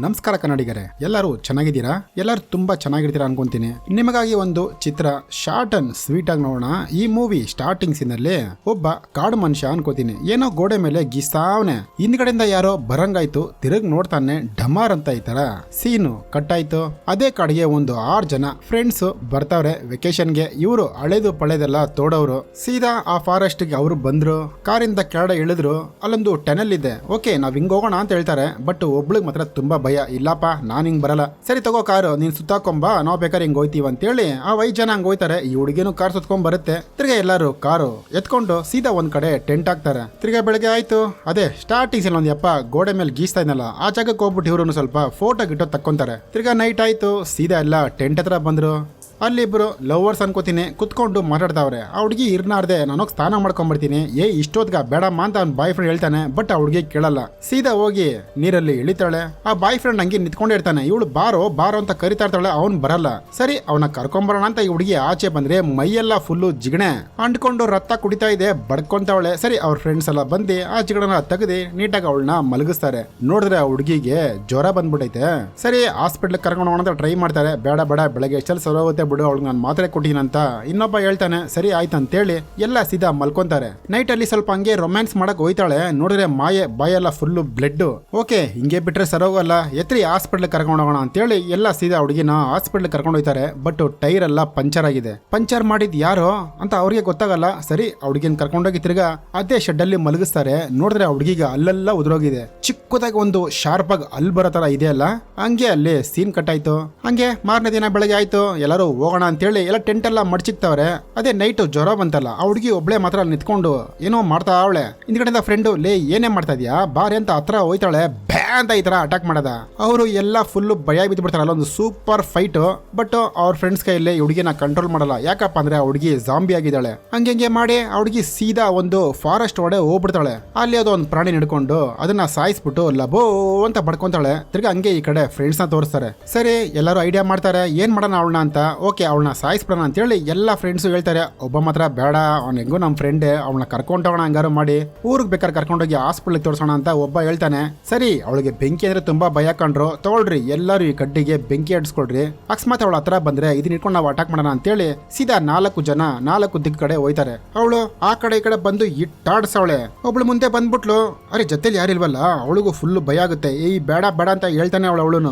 ನಮಸ್ಕಾರ ಕನ್ನಡಿಗರೇ, ಎಲ್ಲರೂ ಚೆನ್ನಾಗಿದ್ದೀರಾ? ಎಲ್ಲರೂ ತುಂಬಾ ಚೆನ್ನಾಗಿರ್ತೀರಾ ಅನ್ಕೊಂತೀನಿ. ನಿಮಗಾಗಿ ಒಂದು ಚಿತ್ರ ಶಾರ್ಟ್ ಅಂಡ್ ಸ್ವೀಟ್ ಆಗಿ ನೋಡೋಣ. ಈ ಮೂವಿ ಸ್ಟಾರ್ಟಿಂಗ್ ಸೀನ್ ಅಲ್ಲಿ ಒಬ್ಬ ಕಾಡು ಮನುಷ್ಯ ಅನ್ಕೋತೀನಿ, ಏನೋ ಗೋಡೆ ಮೇಲೆ ಗೀಸ್ತಾವನೆ. ಹಿಂದ್ಗಡೆಯಿಂದ ಯಾರೋ ಬರಂಗಾಯ್ತು, ತಿರುಗ್ ನೋಡ್ತಾನೆ, ಡಮಾರ್ ಅಂತ ಈ ತರ ಸೀನು ಕಟ್ ಆಯ್ತು. ಅದೇ ಕಾಡಿಗೆ ಒಂದು 6 ಜನ ಫ್ರೆಂಡ್ಸ್ ಬರ್ತಾವ್ರೆ ವೆಕೇಶನ್ಗೆ. ಇವರು ಹಳೇದು ಪಳೆದೆಲ್ಲ ತೋಡವ್ರು. ಸೀದಾ ಆ ಫಾರೆಸ್ಟ್ ಗೆ ಅವರು ಬಂದ್ರು, ಕಾರಿಂದ ಕೆಳಗಡೆ ಇಳಿದ್ರು. ಅಲ್ಲೊಂದು ಟನಲ್ ಇದೆ. ಓಕೆ, ನಾವ್ ಹಿಂಗ್ ಹೋಗೋಣ ಅಂತ ಹೇಳ್ತಾರೆ. ಬಟ್ ಒಬ್ಳಿಗೆ ಮಾತ್ರ ತುಂಬಾ ಭಯ. ಇಲ್ಲಪ್ಪ, ನಾನ್ ಹಿಂಗ್ ಬರಲ್ಲ. ಸರಿ ತಗೋ ಕಾರು, ನೀನ್ ಸುತ್ತಾಕೊಂಬ, ನಾವ್ ಬೇಕಾದ್ರೆ ಹಿಂಗ್ ಹೋಯ್ತೀವಿ ಅಂತೇಳಿ ಆ 5 ಜನ ಹಂಗ್ ಹೋಯ್ತಾರೆ. ಈ ಹುಡುಗಿನೂ ಕಾರ್ ಸುತ್ಕೊಂಡ್ ಬರುತ್ತೆ. ತಿರ್ಗಾ ಎಲ್ಲಾರು ಕಾರು ಎತ್ಕೊಂಡು ಸೀದಾ ಒಂದ್ ಕಡೆ ಟೆಂಟ್ ಹಾಕ್ತಾರೆ. ತಿರ್ಗಾ ಬೆಳಗ್ಗೆ ಆಯ್ತು. ಅದೇ ಸ್ಟಾರ್ಟಿಂಗ್ ಸೀನ್ ಒಂದ್ ಯಪ್ಪ ಗೋಡೆ ಮೇಲೆ ಗೀಸ್ತಾ ಇದ್ನಲ್ಲ, ಆ ಜಾಗಕ್ಕೆ ಹೋಗ್ಬಿಟ್ಟು ಇವ್ರು ಸ್ವಲ್ಪ ಫೋಟೋ ಗಿಟೋ ತಕ್ಕೊಂತಾರೆ. ತಿರ್ಗಾ ನೈಟ್ ಆಯ್ತು, ಸೀದಾ ಎಲ್ಲ ಟೆಂಟ್ ಹತ್ರ ಬಂದ್ರು. ಅಲ್ಲಿ ಇಬ್ರು ಲವರ್ಸ್ ಅನ್ಕೋತೀನಿ ಕುತ್ಕೊಂಡು ಮಾತಾಡ್ತಾವ್ರೆ. ಆ ಹುಡುಗಿ ಇರ್ನಾರ್ದೆ, ನಾನೋಗಿ ಸ್ನಾನ ಮಾಡ್ಕೊಂಡ್ಬರ್ತೀನಿ, ಇಷ್ಟೊತ್ಗ ಬೇಡಮ್ಮ ಅಂತ ಅವ್ನ ಬಾಯ್ ಫ್ರೆಂಡ್ ಹೇಳ್ತಾನೆ. ಬಟ್ ಆ ಹುಡುಗಿ ಕೇಳಲ್ಲ, ಸೀದಾ ಹೋಗಿ ನೀರಲ್ಲಿ ಇಳಿತಾಳೆ. ಆ ಬಾಯ್ ಫ್ರೆಂಡ್ ಹಂಗೆ ನಿಂತ್ಕೊಂಡೇ ಇರ್ತಾನೆ. ಇವಳು ಬಾರೋ ಬಾರೋ ಅಂತ ಕರಿತಾ ಇರ್ತಾಳೆ, ಅವ್ನು ಬರಲ್ಲ. ಸರಿ ಅವನ ಕರ್ಕೊಂಬರೋಣ ಅಂತ ಈ ಹುಡುಗಿ ಆಚೆ ಬಂದ್ರೆ ಮೈಯೆಲ್ಲ ಫುಲ್ಲು ಜಿಗಣೆ ಅಂಟ್ಕೊಂಡು ರಕ್ತ ಕುಡಿತಾ ಇದೆ, ಬಡ್ಕೊಂತಾವಳೆ. ಸರಿ ಅವ್ರ ಫ್ರೆಂಡ್ಸ್ ಎಲ್ಲ ಬಂದು ಆ ಜಿಗಣನ ತೆಗೆದು ನೀಟಾಗಿ ಅವಳನ್ನ ಮಲಗಿಸ್ತಾರೆ. ನೋಡಿದ್ರೆ ಆ ಹುಡುಗಿಗೆ ಜ್ವರ ಬಂದ್ಬಿಟ್ಟೈತೆ. ಸರಿ ಹಾಸ್ಪಿಟ್ಲ್ ಕರ್ಕೊಂಡು ಹೋಗೋಣ ಅಂತ ಟ್ರೈ ಮಾಡ್ತಾರೆ. ಬೇಡ ಬೇಡ, ಬೆಳಗ್ಗೆ ಎಷ್ಟಲ್ಲಿ ಸರಿ ಹೋಗುತ್ತೆ ಬಿಡು, ಅವಳು ನಾನು ಮಾತ್ರೆ ಕೊಟ್ಟಿನಂತ ಇನ್ನೊಬ್ಬ ಹೇಳ್ತಾನೆ. ಸರಿ ಆಯ್ತು ಅಂತೇಳಿ ಎಲ್ಲ ಸೀದಾ ಮಲ್ಕೊಂತಾರೆ. ನೈಟ್ ಅಲ್ಲಿ ಸ್ವಲ್ಪ ಹಂಗೆ ರೊಮ್ಯಾನ್ಸ್ ಮಾಡಕ್ ಹೋಯ್ತಾಳೆ. ನೋಡಿದ್ರೆ ಮಾಯೆ ಬಾಯೆಲ್ಲ ಫುಲ್ಲು ಬ್ಲಡ್. ಓಕೆ, ಹಿಂಗೆ ಬಿಟ್ರೆ ಸರೋಗಲ್ಲ, ಎತ್ರಿ ಹಾಸ್ಪಿಟ್ಲ್ ಕರ್ಕೊಂಡು ಹೋಗೋಣ ಅಂತೇಳಿ ಎಲ್ಲ ಸೀದಾ ಹುಡುಗಿನ ಹಾಸ್ಪಿಟ್ಲ್ ಕರ್ಕೊಂಡು ಹೋಯ್ತಾರೆ. ಬಟ್ ಟೈರ್ ಎಲ್ಲ ಪಂಚರ್ ಆಗಿದೆ. ಪಂಚರ್ ಮಾಡಿದ್ ಯಾರು ಅಂತ ಅವ್ರಿಗೆ ಗೊತ್ತಾಗಲ್ಲ. ಸರಿ ಹುಡುಗಿನ ಕರ್ಕೊಂಡೋಗಿ ತಿರ್ಗಾ ಅದೇ ಶೆಡ್ ಅಲ್ಲಿ ಮಲಗಿಸ್ತಾರೆ. ನೋಡಿದ್ರೆ ಆ ಹುಡುಗಿಗೆ ಅಲ್ಲೆಲ್ಲ ಉದುರೋಗಿದೆ. ಚಿಕ್ಕದಾಗಿ ಒಂದು ಶಾರ್ಪ್ ಆಗಿ ಅಲ್ಲಿ ಬರೋ ತರ ಇದೆ ಅಲ್ಲ, ಹಂಗೆ ಅಲ್ಲಿ ಸೀನ್ ಕಟ್ ಆಯ್ತು. ಹಂಗೆ ಮಾರನೇ ದಿನ ಬೆಳಗ್ಗೆ ಆಯ್ತು, ಎಲ್ಲರೂ ಹೋಗೋಣ ಅಂತೇಳಿ ಎಲ್ಲ ಟೆಂಟ್ ಎಲ್ಲ ಮಡ್ಚಿಕ್ತಾವ್ರೆ. ಅದೇ ನೈಟ್ ಜ್ವರ ಬಂತಲ್ಲ, ಆ ಹುಡುಗಿ ಒಬ್ಳೆ ಮಾತ್ರ ಅಲ್ಲಿ ನಿಂತ್ಕೊಂಡು ಏನೋ ಮಾಡ್ತಾ ಅವಳೆ. ಹಿಂದ್ಗಡೆಯಿಂದ ಫ್ರೆಂಡು, ಲೇ ಏನೇ ಮಾಡ್ತಾ ಇದೀಯಾ ಬಾರಿ ಅಂತ ಹತ್ರ ಹೋಯ್ತಾಳೆ. ಬ್ಯಾ ಅಂತ ಈ ತರ ಅಟ್ಯಾಕ್ ಮಾಡದ. ಅವರು ಎಲ್ಲ ಫುಲ್ ಭಯ ಬಿದ್ದು ಬಿಡ್ತಾರೆ. ಅಲ್ಲೊಂದು ಸೂಪರ್ ಫೈಟ್. ಬಟ್ ಅವ್ರ ಫ್ರೆಂಡ್ಸ್ ಕೈಯಲ್ಲಿ ಹುಡುಗಿನ ಕಂಟ್ರೋಲ್ ಮಾಡಲ್ಲ. ಯಾಕಪ್ಪ ಅಂದ್ರೆ ಆ ಹುಡುಗಿ ಜಾಂಬಿ ಆಗಿದ್ದಾಳೆ. ಹಂಗೆ ಮಾಡಿ ಆ ಹುಡುಗಿ ಸೀದಾ ಒಂದು ಫಾರೆಸ್ಟ್ ಒಡೆ ಹೋಗ್ಬಿಡ್ತಾಳೆ. ಅಲ್ಲಿ ಅದು ಒಂದು ಪ್ರಾಣಿ ಹಿಡ್ಕೊಂಡು ಅದನ್ನ ಸಾಯಿಸ್ಬಿಟ್ಟು ಲಬೋ ಅಂತ ಬಡ್ಕೊಂತಾಳೆ. ತಿರ್ಗಾ ಹಂಗೆ ಈ ಕಡೆ ಫ್ರೆಂಡ್ಸ್ ನ ತೋರಿಸ್ತಾರೆ. ಸರಿ ಎಲ್ಲರೂ ಐಡಿಯಾ ಮಾಡ್ತಾರೆ, ಏನ್ ಮಾಡೋಣ ಅವಳನ್ನ ಅಂತ. ಓಕೆ, ಅವಳನ್ನ ಸಾಯಿಸ್ಬಿಡೋಣ ಅಂತೇಳಿ ಎಲ್ಲ ಫ್ರೆಂಡ್ಸ್ ಹೇಳ್ತಾರೆ. ಒಬ್ಬ ಮಾತ್ರ ಬೇಡ, ಅವ್ನ ಹೆಂಗೋ ನಮ್ಮ ಫ್ರೆಂಡೇ, ಅವಳನ್ನ ಕರ್ಕೊಂಡೋಗೋಣ ಹಂಗಾರು ಮಾಡಿ, ಊರಿಗೆ ಬೇಕಾದ್ರೆ ಕರ್ಕೊಂಡೋಗಿ ಹಾಸ್ಪಿಟ್ಲಿಗೆ ತೋರಿಸೋಣ ಅಂತ ಒಬ್ಬ ಹೇಳ್ತಾನೆ. ಸರಿ ಅವಳಿಗೆ ಬೆಂಕಿ ಅಂದ್ರೆ ತುಂಬಾ ಭಯ ಕಂಡ್ರು. ತಗೊಳ್ರಿ ಎಲ್ಲರೂ ಈ ಕಡ್ಡಿಗೆ ಬೆಂಕಿ ಹಡ್ಸ್ಕೊಳ್ರಿ, ಅಕಸ್ಮಾತ್ ಅವಳ ಹತ್ರ ಬಂದ್ರೆ ಇದನ್ನ ಇಟ್ಕೊಂಡು ನಾವು ಅಟ್ಯಾಕ್ ಮಾಡೋಣ ಅಂತೇಳಿ ಸೀದಾ 4 ಜನ 4 ದಿಕ್ಕ ಕಡೆ ಹೋಯ್ತಾರೆ. ಅವಳು ಆ ಕಡೆ ಈ ಕಡೆ ಬಂದು ಇಟ್ಟಾಡ್ಸವಳೆ. ಒಬ್ಳು ಮುಂದೆ ಬಂದ್ಬಿಟ್ಲು. ಅರೆ ಜೊತೆಲಿ ಯಾರಿಲ್ವಲ್ಲ, ಅವಳಿಗೂ ಫುಲ್ ಭಯ ಆಗುತ್ತೆ. ಬೇಡ ಬೇಡ ಅಂತ ಹೇಳ್ತಾನೆ ಅವಳು.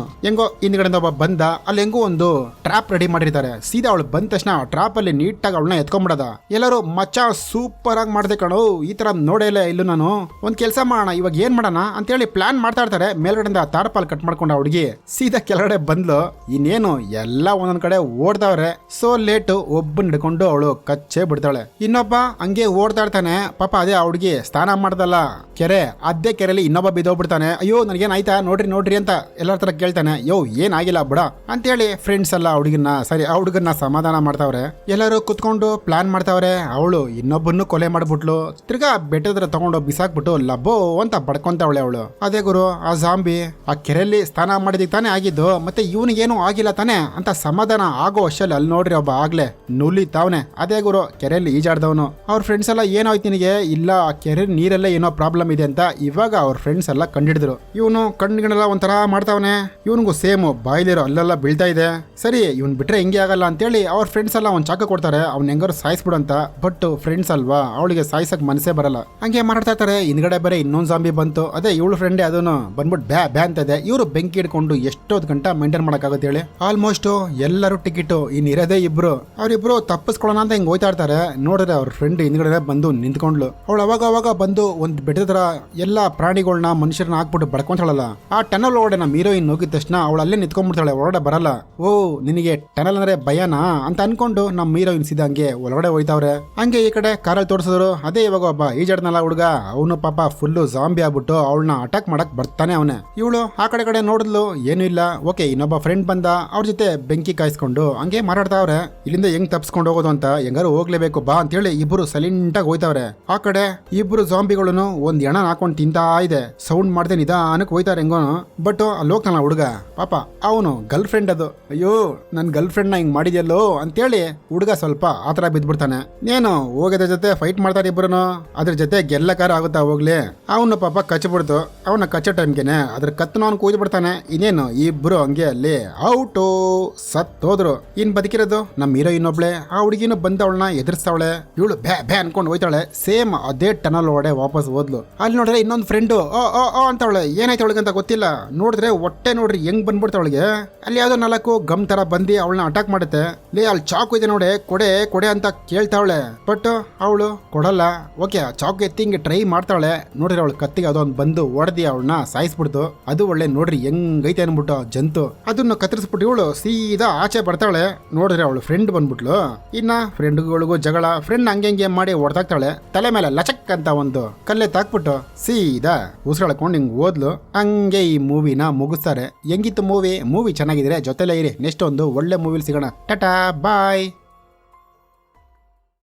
ಹೆಂಗೋ ಹಿಂದ್ಗಡೆಯಿಂದ ಒಬ್ಬ ಬಂದ. ಅಲ್ಲಿ ಹೆಂಗೋ ಒಂದು ಟ್ರಾಪ್ ರೆಡಿ ಮಾಡಿರ್ತಾರೆ. ಸೀದಾ ಅವಳು ಬಂದ ತಕ್ಷಣ ಟ್ರಾಪ್ ಅಲ್ಲಿ ನೀಟಾಗಿ ಅವಳನ್ನ ಎತ್ಕೊಂಡ್ಬಿಡದ. ಎಲ್ಲರೂ ಮಚ್ಚ ಸೂಪರ್ ಆಗಿ ಮಾಡ್ದೆ ಕಣೋ, ಈ ತರ ನೋಡೇ ಇಲ್ಲ ಇಲ್ಲೂ ನಾನು. ಒಂದ್ ಕೆಲಸ ಮಾಡೋಣ, ಇವಾಗ ಏನ್ ಮಾಡೋಣ ಅಂತೇಳಿ ಪ್ಲಾನ್ ಮಾಡ್ತಾ ಇರ್ತಾರೆ. ಮೇಲ್ಗಡೆಯಿಂದ ತಾರ್ಪಾಲ್ ಕಟ್ ಮಾಡ್ಕೊಂಡ ಹುಡುಗಿ ಸೀದಾ ಕೆಳಗಡೆ ಬಂದ್ಲು. ಇನ್ನೇನು ಎಲ್ಲ ಒಂದೊಂದ್ ಕಡೆ ಓಡ್ತಾವ್ರೆ. ಸೋ ಲೇಟು, ಒಬ್ಬನ್ ಹಿಡ್ಕೊಂಡು ಅವಳು ಕಚ್ಚೆ ಬಿಡ್ತಾಳೆ. ಇನ್ನೊಬ್ಬ ಹಂಗೆ ಓಡ್ತಾ ಇರ್ತಾನೆ. ಪಾಪ ಅದೇ ಆ ಹುಡುಗಿ ಸ್ನಾನ ಮಾಡ್ದಲ್ಲ ಕೆರೆ, ಅದೇ ಕೆರೆಯಲ್ಲಿ ಇನ್ನೊಬ್ಬ ಬಿದ್ದೋಗ್ಬಿಡ್ತಾನೆ. ಅಯ್ಯೋ ನನಗೇನ್ ಆಯ್ತಾ ನೋಡ್ರಿ ನೋಡ್ರಿ ಅಂತ ಎಲ್ಲರ ತರ ಕೇಳ್ತಾನೆ. ಏನಾಗಿಲ್ಲ ಬಿಡ ಅಂತೇಳಿ ಫ್ರೆಂಡ್ಸ್ ಎಲ್ಲ ಹುಡುಗಿನ ಸರಿ ಆ ಹುಡುಗನ್ನ ಸಮಾಧಾನ ಮಾಡ್ತಾವ್ರೆ. ಎಲ್ಲರೂ ಕುತ್ಕೊಂಡು ಪ್ಲಾನ್ ಮಾಡ್ತಾವ್ರೆ. ಅವಳು ಇನ್ನೊಬ್ಬನ್ನು ಕೊಲೆ ಮಾಡ್ಬಿಟ್ಲು. ತಿರ್ಗಾ ಬೆಟ್ಟದ್ರ ತಗೊಂಡು ಬಿಸಾಕ್ಬಿಟ್ಟು ಲಬ್ಬೋ ಅಂತ ಬಡ್ಕೊಂತಾವಳೆ ಅವಳು. ಅದೇ ಗುರು, ಆ ಜಾಂಬಿ ಆ ಕೆರೆಯಲ್ಲಿ ಸ್ನಾನ ಮಾಡಿದಕ್ಕೆ ತಾನೇ ಆಗಿದ್ದು, ಮತ್ತೆ ಇವನಿಗೇನು ಆಗಿಲ್ಲ ತಾನೆ ಅಂತ ಸಮಾಧಾನ ಆಗೋ ಅಷ್ಟಲ್ಲಿ ಅಲ್ಲಿ ನೋಡ್ರಿ ಒಬ್ಬ ಆಗ್ಲೇ ನುಲಿ ತಾವನೆ. ಅದೇ ಗುರು, ಕೆರೆಯಲ್ಲಿ ಈಜಾಡ್ದವನು. ಅವ್ರ ಫ್ರೆಂಡ್ಸ್ ಎಲ್ಲ ಏನಾಯ್ತು ನಿನಗೆ, ಇಲ್ಲ ಆ ಕೆರೆ ನೀರಲ್ಲೇ ಏನೋ ಪ್ರಾಬ್ಲಮ್ ಇದೆ ಅಂತ ಇವಾಗ ಅವ್ರ ಫ್ರೆಂಡ್ಸ್ ಎಲ್ಲ ಕಂಡಿಡಿದ್ರು. ಇವನು ಕಣ್ಣಿಗೆಲ್ಲ ಒಂಥರ ಮಾಡ್ತಾವನೆ. ಇವನಿಗೂ ಸೇಮ್ ಬಾಯ್ಲಿರೋ ಅಲ್ಲೆಲ್ಲ ಬೀಳ್ತಾ ಇದೆ. ಸರಿ ಇವನ್ ಬಿಟ್ರೆ ಹಿಂಗೆ ಆಗಲ್ಲ ಅಂತೇಳಿ ಅವ್ರ ಫ್ರೆಂಡ್ಸ್ ಎಲ್ಲ ಒಂದ್ ಚಾಕು ಕೊಡ್ತಾರೆ, ಅವ್ನ ಹೆಂಗಾರು ಸಾಯಿಸ್ಬಿಡು ಅಂತ. ಬಟ್ ಫ್ರೆಂಡ್ಸ್ ಅಲ್ವಾ, ಅವಳಿಗೆ ಸಾಯಿಸಕ್ ಮನಸ್ಸೇ ಬರಲ್ಲ. ಹಂಗೆ ಮಾಡ್ತಾ ಇರ್ತಾರೆ. ಹಿಂದ್ಗಡೆ ಬೇರೆ ಇನ್ನೊಂದ್ ಜಾಂಬಿ ಬಂತು. ಅದೇ ಇವಳು ಫ್ರೆಂಡೇ, ಅದನ್ನು ಬಂದ್ಬಿಟ್ಟು ಬ್ಯಾ ಅಂತ ಇದೆ. ಇವರು ಬೆಂಕಿ ಹಿಡ್ಕೊಂಡು ಎಷ್ಟೊತ್ತು ಗಂಟೆ ಮೇಂಟೈನ್ ಮಾಡಕ್ಕಾಗುತ್ತೆ ಹೇಳಿ. ಆಲ್ಮೋಸ್ಟ್ ಎಲ್ಲರೂ ಟಿಕೆಟ್ ಇರೋದೇ ಇಬ್ರು. ಅವ್ರಿಬ್ರು ತಪ್ಪಿಸ್ಕೊಳ್ಳೋಣ ಅಂತ ಹಿಂಗ್ ಹೋಯ್ತಾ ಇರ್ತಾರೆ. ನೋಡಿದ್ರೆ ಅವ್ರ ಫ್ರೆಂಡ್ ಹಿಂದ್ಗಡೆ ಬಂದು ನಿಂತ್ಕೊಂಡ್ಲು. ಅವಳು ಅವಾಗ ಬಂದು ಒಂದ್ ಬೆಟ್ಟದ ತರ ಎಲ್ಲಾ ಪ್ರಾಣಿಗಳನ್ನ ಮನುಷ್ಯರನ್ನ ಹಾಕ್ಬಿಟ್ಟು ಬಡ್ಕೊಂತಾಳಲ್ಲ. ಆ ಟನಲ್ ಒಳಗಡೆ ನಮ್ಮ ಹೀರೋಯಿನ್ ಹೋಗಿದ ತಕ್ಷಣ ಅವಳು ಅಲ್ಲೇ ನಿಂತ್ಕೊಂಡ್ಬಿಡ್ತಾಳೆ, ಒಳಗಡೆ ಬರಲ್ಲ. ಓ ನಿನಗೆ ಟನಲ್ ಅಂದ್ರೆ ಭಯನಾ ಅಂತ ಅನ್ಕೊಂಡು ನಮ್ಮ ಹೀರೋಯಿನ್ ಸೀದಾ ಹಂಗೆ ಒಳಗಡೆ ಹೋಯ್ತಾವ್ರೆ. ಹಂಗೆ ಈ ಕಡೆ ಕಾರಲ್ಲಿ ತೋರಿಸಿದ್ರು. ಅದೇ ಇವಾಗ ಒಬ್ಬ ಈಜಾಡ್ನಲ್ಲ ಹುಡುಗ, ಅವನು ಪಾಪ ಫುಲ್ಲು ಜಾಂಬಿ ಆಗ್ಬಿಟ್ಟು ಅವಳನ್ನ ಅಟ್ಯಾಕ್ ಮಾಡಕ್ ಬರ್ತಾನೆ ಅವನೇ. ಇವಳು ಆ ಕಡೆ ನೋಡಿದ್ಲು, ಏನು ಇಲ್ಲ. ಓಕೆ, ಇನ್ನೊಬ್ಬ ಫ್ರೆಂಡ್ ಬಂದ, ಅವ್ರ ಜೊತೆ ಬೆಂಕಿ ಕಾಯಿಸ್ಕೊಂಡು ಹಂಗೆ ಮಾತಾಡ್ತಾವ್ರೆ. ಇಲ್ಲಿಂದ ಹೆಂಗ್ ತಪ್ಸ್ಕೊಂಡು ಹೋಗೋದು ಅಂತ, ಹೆಂಗಾರು ಹೋಗ್ಲೇಬೇಕು ಬಾ ಅಂತೇಳಿ ಇಬ್ರು ಸೈಲೆಂಟ್ ಆಗಿ ಹೋಯ್ತಾವ್ರೆ. ಆ ಕಡೆ ಇಬ್ರು ಜಾಂಬಿಗಳನ್ನು ಒಂದ್ ಎಣ ಹಾಕೊಂಡು ತಿಂತಾ ಇದೆ. ಸೌಂಡ್ ಮಾಡದೆ ನಿಧಾನಕ್ಕೆ ಹೋಯ್ತಾರೆ ಹೆಂಗೋನು. ಬಟ್ ಅಲ್ಲಿ ಹೋಗ್ತಾನ ಹುಡುಗ, ಪಾಪ ಅವನು ಗರ್ಲ್ ಫ್ರೆಂಡ್ ಅದು. ಅಯ್ಯೋ ನನ್ ಗರ್ಲ್ ಫ್ರೆಂಡ್ ನ ಹಿಂಗ್ ಮಾಡಿದ್ಯಲ್ಲೋ ಅಂತೇಳಿ ಹುಡುಗ ಸ್ವಲ್ಪ ಆತರ ಬಿದ್ಬಿಡ್ತಾನೆ. ನೀನು ಹೋಗೋದ್ರ ಜೊತೆ ಫೈಟ್ ಮಾಡ್ತಾರೆ ಇಬ್ರು. ಅದ್ರ ಜೊತೆ ಗೆಲ್ಲಕಾರ ಆಗುತ್ತಾ ಹೋಗ್ಲಿ. ಅವನು ಪಾಪ ಕಚ್ಚಿಬಿಡ್ತು. ಅವನ ಕಚ್ಚೋ ಟೈಮ್ಗೆ ಹಂಗೇನೆ ಅದ್ರ ಕತ್ತನ ಅವ್ನು ಕೂಯ್ದು ಬಿಡ್ತಾನೆ. ಇನ್ನೇನು ಇಬ್ರು ಹಂಗೆ ಅಲ್ಲಿ ಔಟು ಸತ್ತೋದ್ರು. ಇನ್ ಬದುಕಿರೋದು ನಮ್ಮ ಹೀರೋ ಇನ್ನೊಬ್ಳೆ. ಆ ಹುಡುಗಿನೂ ಬಂದ ಅವಳನ್ನ ಎದುರಿಸ್ತಾವಳೆ. ಇವಳು ಬ್ಯಾ ಬ್ಯಾ ಅನ್ಕೊಂಡು ಹೋಯ್ತಾಳೆ. ಸೇಮ್ ಅದೇ ಟನಲ್ ಒಡೆ ವಾಪಸ್ ಹೋದ್ಲು. ಅಲ್ಲಿ ನೋಡಿದ್ರೆ ಇನ್ನೊಂದು ಫ್ರೆಂಡು ಓ ಅಂತವಳೆ. ಏನಾಯ್ತು ಅವಳಿಗೆ ಅಂತ ಗೊತ್ತಿಲ್ಲ. ನೋಡಿದ್ರೆ ಹೊಟ್ಟೆ ನೋಡ್ರಿ ಹೆಂಗ್ ಬಂದ್ಬಿಡ್ತಾವಳಿಗೆ. ಅಲ್ಲಿ ಯಾವ್ದೋ 4 ಗಮ್ ತರ ಬಂದು ಅವಳನ್ನ ಅಟ್ಯಾಕ್ ಮಾಡುತ್ತೆ. ಲೇ ಅಲ್ಲಿ ಚಾಕು ಇದೆ ನೋಡಿ, ಕೊಡೆ ಅಂತ ಕೇಳ್ತಾವಳೆ. ಬಟ್ ಅವಳು ಕೊಡಲ್ಲ. ಓಕೆ ಚಾಕು ಎತ್ತಿ ಹಿಂಗೆ ಟ್ರೈ ಮಾಡ್ತಾವಳೆ. ನೋಡ್ರಿ ಅವಳು ಕತ್ತಿಗೆ ಅದೊಂದು ಬಂದು ಹೊಡೆದಿ ಅವಳನ್ನ ಸಾಯಿಸ್ಬಿಡ್ತು. ಅದು ಒಳ್ಳೆ ನೋಡ್ರಿ ಹೆಂಗೈತೆ ಅನ್ಬಿಟ್ಟು ಜಂತು ಅದನ್ನು ಕತ್ತರಿಸ್ಬಿಟ್ಟು ಇವಳು ಸೀದಾ ಆಚೆ ಬರ್ತಾಳೆ. ನೋಡ್ರಿ ಅವಳು ಫ್ರೆಂಡ್ ಬಂದ್ಬಿಟ್ಲು. ಇನ್ನ ಫ್ರೆಂಡ್ಗಳಿಗೂ ಜಗಳ. ಫ್ರೆಂಡ್ ಹಂಗೆ ಮಾಡಿ ಹೊಡೆದಾಕ್ತಾಳೆ. ತಲೆ ಮೇಲೆ ಲಚಕ್ ಅಂತ ಒಂದು ಕಲ್ಲೆ ತಾಕ್ಬಿಟ್ಟು ಸೀದಾ ಉಸಿರಾಡ್ಕೊಂಡು ಹಿಂಗ್ ಓದ್ಲು. ಹಂಗೆ ಈ ಮೂವಿನ ಮುಗಿಸ್ತಾರೆ. ಹೆಂಗಿತ್ತು ಮೂವಿ ಚೆನ್ನಾಗಿದ್ರೆ ಜೊತೆಲೇ ಇರಿ. ನೆಕ್ಸ್ಟ್ ಒಂದು ಒಳ್ಳೆ ಮೂವಿಲಿ ಸಿಗೋಣ. ಟಾಟಾ ಬಾಯ್.